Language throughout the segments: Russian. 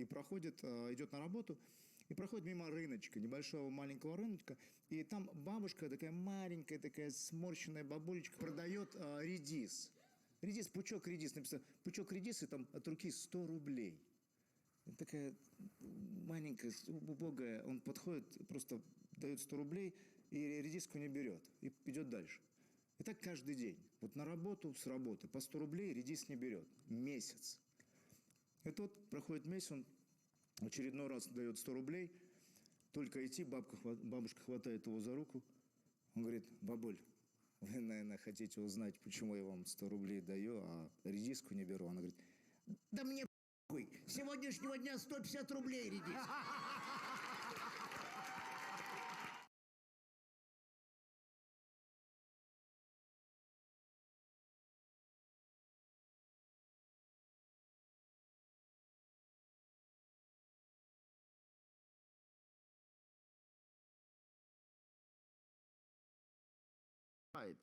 проходит, идет на работу, и проходит мимо рыночка, небольшого маленького рыночка, и там бабушка такая маленькая, такая сморщенная бабулечка продает редис. Редис, пучок редис, написано, пучок редиса, там от руки 100 рублей. Такая маленькая, убогая, он подходит, просто дает 100 рублей, и редиску не берет, и идет дальше. И так каждый день. Вот на работу, с работы, по 100 рублей редис не берет. Месяц. И тут проходит месяц, он очередной раз дает 100 рублей, только идти, бабушка хватает его за руку, он говорит, бабуль, вы, наверное, хотите узнать, почему я вам 100 рублей даю, а редиску не беру. Она говорит, да мне похуй, с сегодняшнего дня 150 рублей редис.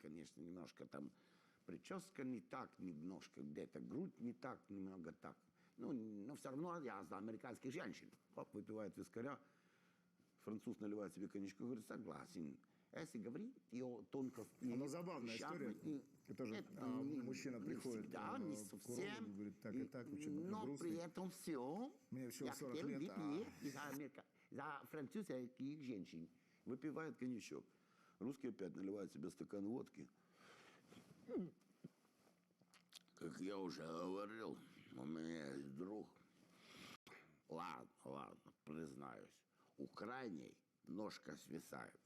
Конечно, немножко там прическа не так, немножко где-то грудь не так, немного так. Ну, но все равно я знаю американских женщин. Хоп, выпивает вискаря, француз наливает себе коньячку, говорит, согласен. Если говорить о тонкости... Она забавная история. Тоже мужчина приходит всегда, не к урологу, совсем. говорит, так и так, очень Но грустный. при этом все. Мне всего я 40 хотел лет, выпить за французских женщин. Выпивает коньячок. Русский опять наливает себе стакан водки. Как я уже говорил, у меня есть друг. Ладно, признаюсь. У крайней ножка свисает.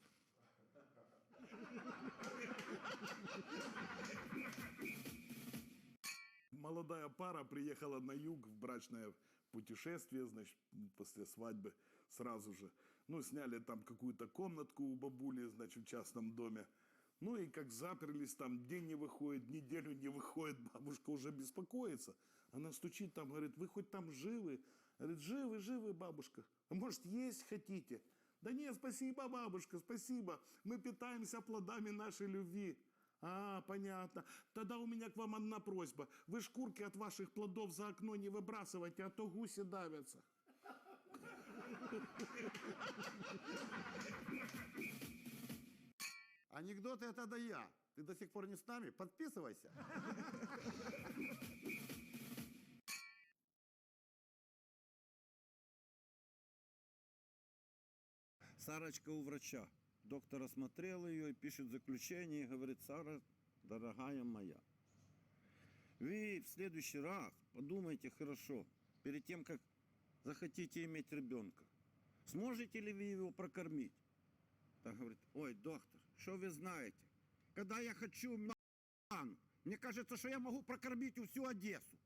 Молодая пара приехала на юг в брачное путешествие, значит, после свадьбы сразу же. Ну, сняли там какую-то комнатку у бабули, значит, в частном доме. Ну, и как заперлись, там день не выходит, неделю не выходит, бабушка уже беспокоится. Она стучит там, говорит, вы хоть там живы? Говорит, живы, бабушка. А может, есть хотите? Да нет, спасибо, бабушка, спасибо. Мы питаемся плодами нашей любви. А, понятно. Тогда у меня к вам одна просьба. Вы шкурки от ваших плодов за окно не выбрасывайте, а то гуси давятся. Анекдоты это да я. Ты до сих пор не с нами? Подписывайся. Сарочка у врача. Доктор осмотрел ее и пишет заключение и говорит, Сара, дорогая моя, вы в следующий раз подумайте хорошо, перед тем, как захотите иметь ребенка. Сможете ли вы его прокормить? Так говорит, ой, доктор, что вы знаете? Когда я хочу, мне кажется, что я могу прокормить всю Одессу.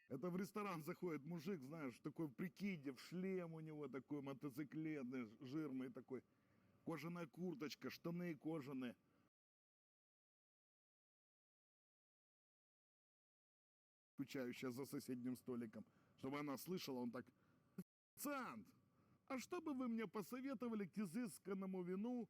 Это в ресторан заходит мужик, знаешь, такой в прикиде, в шлем у него такой мотоциклетный, жирный такой. Кожаная курточка, штаны кожаные. Скучающая за соседним столиком. Чтобы она слышала, он так... Официант, а что бы вы мне посоветовали к изысканному вину